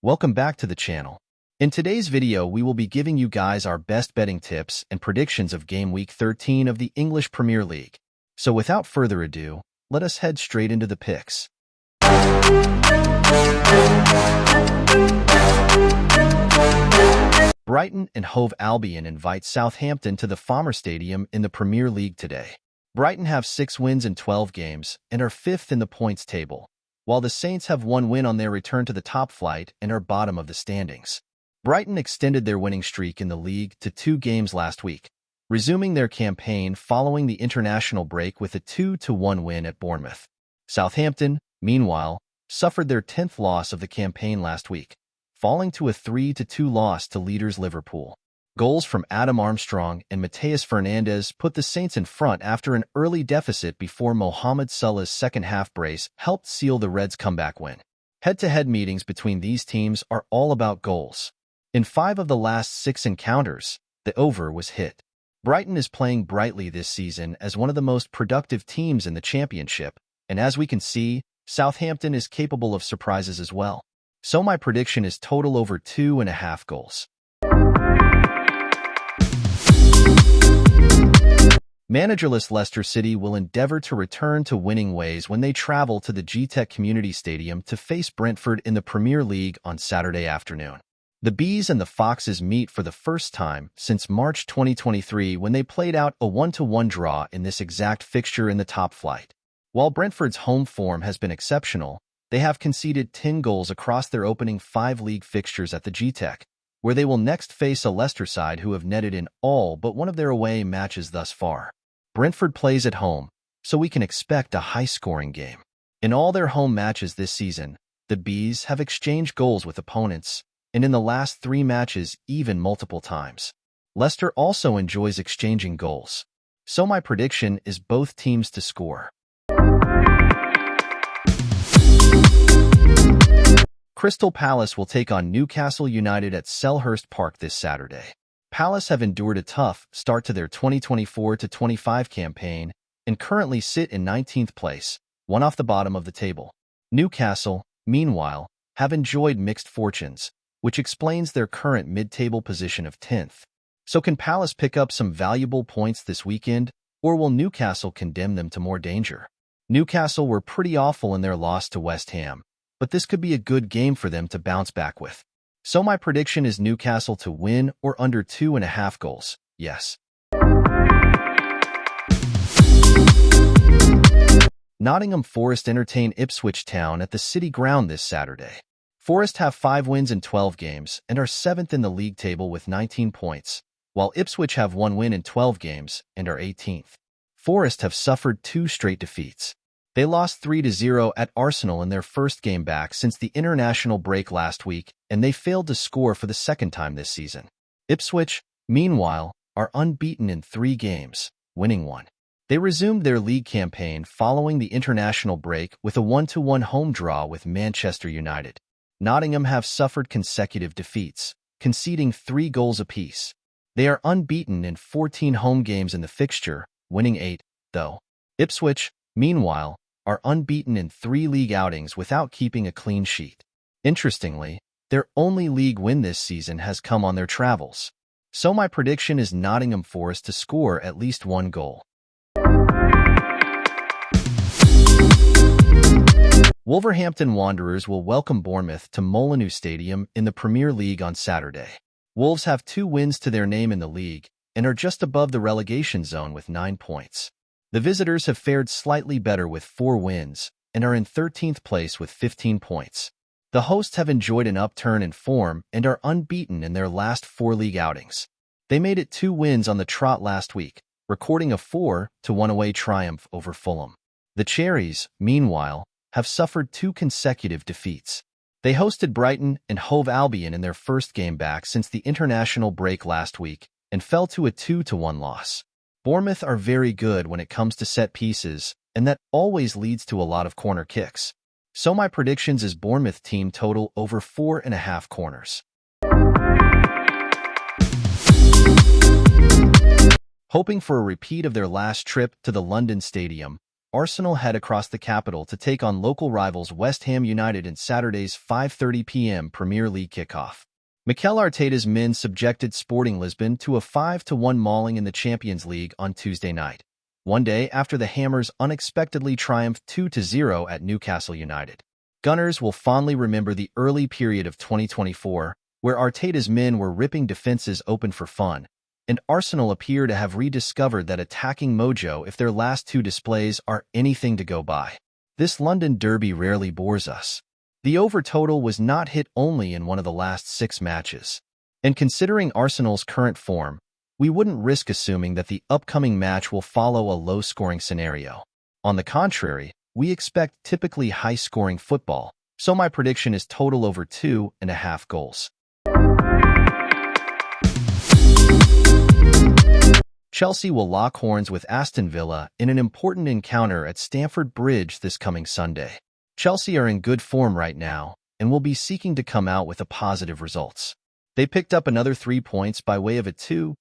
Welcome back to the channel. In today's video, we will be giving you guys our best betting tips and predictions of game week 13 of the English Premier League. So without further ado, let us head straight into the picks. Brighton and Hove Albion invite Southampton to the Falmer Stadium in the Premier League today. Brighton have 6 wins in 12 games and are 5th in the points table, while the Saints have 1 win on their return to the top flight and are bottom of the standings. Brighton extended their winning streak in the league to 2 games last week, resuming their campaign following the international break with a 2-1 win at Bournemouth. Southampton, meanwhile, suffered their 10th loss of the campaign last week, falling to a 3-2 loss to leaders Liverpool. Goals from Adam Armstrong and Mateus Fernandes put the Saints in front after an early deficit before Mohamed Salah's second-half brace helped seal the Reds' comeback win. Head-to-head meetings between these teams are all about goals. In 5 of the last 6 encounters, the over was hit. Brighton is playing brightly this season as one of the most productive teams in the Championship, and as we can see, Southampton is capable of surprises as well. So my prediction is total over 2.5 goals. Managerless Leicester City will endeavour to return to winning ways when they travel to the G-Tech Community Stadium to face Brentford in the Premier League on Saturday afternoon. The Bees and the Foxes meet for the first time since March 2023 when they played out a 1-1 draw in this exact fixture in the top flight. While Brentford's home form has been exceptional, they have conceded 10 goals across their opening 5 league fixtures at the G-Tech, where they will next face a Leicester side who have netted in all but one of their away matches thus far. Brentford plays at home, so we can expect a high-scoring game. In all their home matches this season, the Bees have exchanged goals with opponents, and in the last 3 matches even multiple times. Leicester also enjoys exchanging goals, so my prediction is both teams to score. Crystal Palace will take on Newcastle United at Selhurst Park this Saturday. Palace have endured a tough start to their 2024-25 campaign and currently sit in 19th place, one off the bottom of the table. Newcastle, meanwhile, have enjoyed mixed fortunes, which explains their current mid-table position of 10th. So can Palace pick up some valuable points this weekend, or will Newcastle condemn them to more danger? Newcastle were pretty awful in their loss to West Ham, but this could be a good game for them to bounce back with. So my prediction is Newcastle to win or under 2.5 goals, yes. Nottingham Forest entertain Ipswich Town at the City Ground this Saturday. Forest have 5 wins in 12 games and are 7th in the league table with 19 points, while Ipswich have 1 win in 12 games and are 18th. Forest have suffered 2 straight defeats. They lost 3-0 at Arsenal in their first game back since the international break last week, and they failed to score for the second time this season. Ipswich, meanwhile, are unbeaten in 3 games, winning 1. They resumed their league campaign following the international break with a 1-1 home draw with Manchester United. Nottingham have suffered consecutive defeats, conceding 3 goals apiece. They are unbeaten in 14 home games in the fixture, winning 8, though. Ipswich, meanwhile, are unbeaten in 3 league outings without keeping a clean sheet. Interestingly, their only league win this season has come on their travels. So my prediction is Nottingham Forest to score at least 1 goal. Wolverhampton Wanderers will welcome Bournemouth to Molineux Stadium in the Premier League on Saturday. Wolves have 2 wins to their name in the league and are just above the relegation zone with 9 points. The visitors have fared slightly better with 4 wins and are in 13th place with 15 points. The hosts have enjoyed an upturn in form and are unbeaten in their last 4 league outings. They made it 2 wins on the trot last week, recording a 4-1 away triumph over Fulham. The Cherries, meanwhile, have suffered 2 consecutive defeats. They hosted Brighton and Hove Albion in their first game back since the international break last week and fell to a 2-1 loss. Bournemouth are very good when it comes to set pieces, and that always leads to a lot of corner kicks. So my predictions is Bournemouth team total over 4.5 corners. Hoping for a repeat of their last trip to the London Stadium, Arsenal head across the capital to take on local rivals West Ham United in Saturday's 5:30 p.m. Premier League kickoff. Mikel Arteta's men subjected Sporting Lisbon to a 5-1 mauling in the Champions League on Tuesday night, one day after the Hammers unexpectedly triumphed 2-0 at Newcastle United. Gunners will fondly remember the early period of 2024, where Arteta's men were ripping defenses open for fun, and Arsenal appear to have rediscovered that attacking mojo if their last two displays are anything to go by. This London derby rarely bores us. The over total was not hit only in one of the last 6 matches. And considering Arsenal's current form, we wouldn't risk assuming that the upcoming match will follow a low-scoring scenario. On the contrary, we expect typically high-scoring football, so my prediction is total over 2.5 goals. Chelsea will lock horns with Aston Villa in an important encounter at Stamford Bridge this coming Sunday. Chelsea are in good form right now and will be seeking to come out with positive results. They picked up another 3 points by way of a 2-1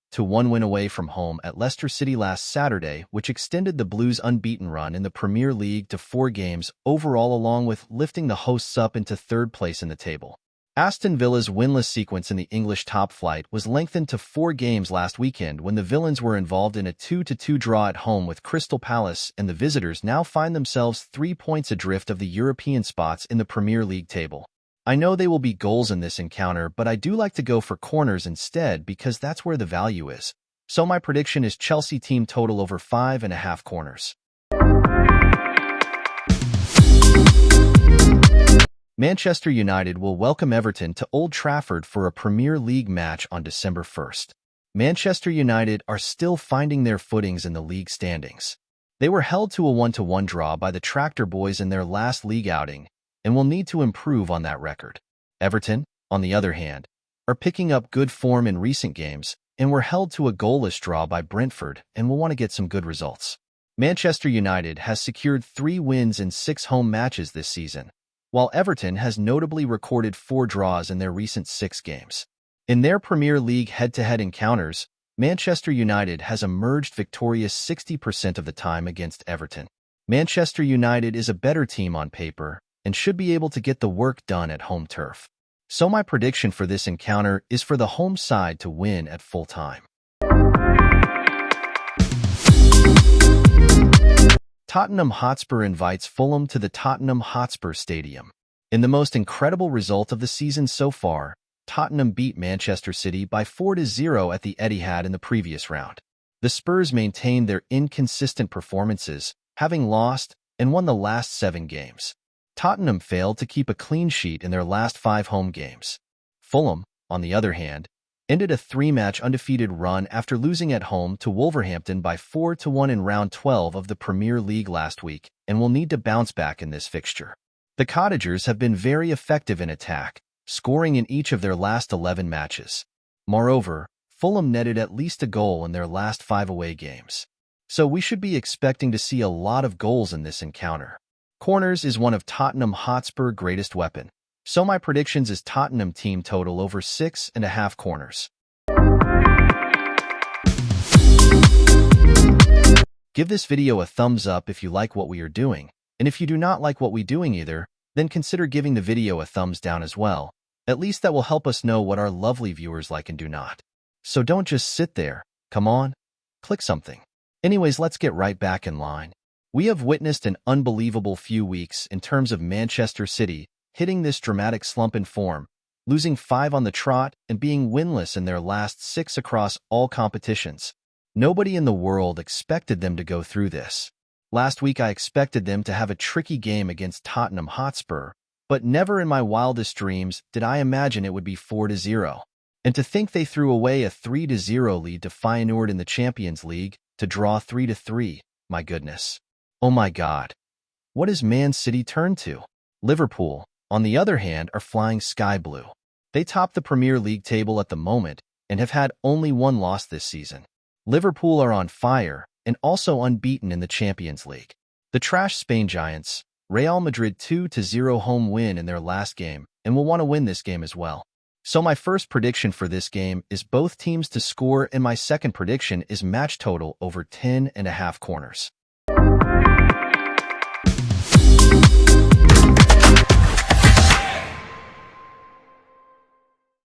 win away from home at Leicester City last Saturday, which extended the Blues' unbeaten run in the Premier League to 4 games overall, along with lifting the hosts up into 3rd place in the table. Aston Villa's winless sequence in the English top flight was lengthened to 4 games last weekend when the Villains were involved in a 2-2 draw at home with Crystal Palace, and the visitors now find themselves 3 points adrift of the European spots in the Premier League table. I know they will be goals in this encounter, but I do like to go for corners instead because that's where the value is. So my prediction is Chelsea team total over 5.5 corners. Manchester United will welcome Everton to Old Trafford for a Premier League match on December 1st. Manchester United are still finding their footings in the league standings. They were held to a 1-1 draw by the Tractor Boys in their last league outing and will need to improve on that record. Everton, on the other hand, are picking up good form in recent games and were held to a goalless draw by Brentford and will want to get some good results. Manchester United has secured 3 wins in 6 home matches this season, while Everton has notably recorded 4 draws in their recent 6 games. In their Premier League head-to-head encounters, Manchester United has emerged victorious 60% of the time against Everton. Manchester United is a better team on paper and should be able to get the work done at home turf. So my prediction for this encounter is for the home side to win at full time. Tottenham Hotspur invites Fulham to the Tottenham Hotspur Stadium. In the most incredible result of the season so far, Tottenham beat Manchester City by 4-0 at the Etihad in the previous round. The Spurs maintained their inconsistent performances, having lost and won the last 7 games. Tottenham failed to keep a clean sheet in their last 5 home games. Fulham, on the other hand, ended a 3-match undefeated run after losing at home to Wolverhampton by 4-1 in round 12 of the Premier League last week and will need to bounce back in this fixture. The Cottagers have been very effective in attack, scoring in each of their last 11 matches. Moreover, Fulham netted at least a goal in their last 5 away games. So we should be expecting to see a lot of goals in this encounter. Corners is one of Tottenham Hotspur's greatest weapon. So my predictions is Tottenham team total over 6.5 corners. Give this video a thumbs up if you like what we are doing, and if you do not like what we're doing either, then consider giving the video a thumbs down as well. At least that will help us know what our lovely viewers like and do not. So don't just sit there, come on, click something. Anyways, let's get right back in line. We have witnessed an unbelievable few weeks in terms of Manchester City hitting this dramatic slump in form, losing 5 on the trot and being winless in their last 6 across all competitions. Nobody in the world expected them to go through this. Last week I expected them to have a tricky game against Tottenham Hotspur, but never in my wildest dreams did I imagine it would be 4-0. And to think they threw away a 3-0 lead to Feyenoord in the Champions League to draw 3-3, my goodness. Oh my God. What has Man City turned to? Liverpool, on the other hand, are flying sky blue. They top the Premier League table at the moment and have had only 1 loss this season. Liverpool are on fire and also unbeaten in the Champions League. The trash Spain Giants, Real Madrid 2-0 home win in their last game and will want to win this game as well. So my first prediction for this game is both teams to score, and my second prediction is match total over 10.5 corners.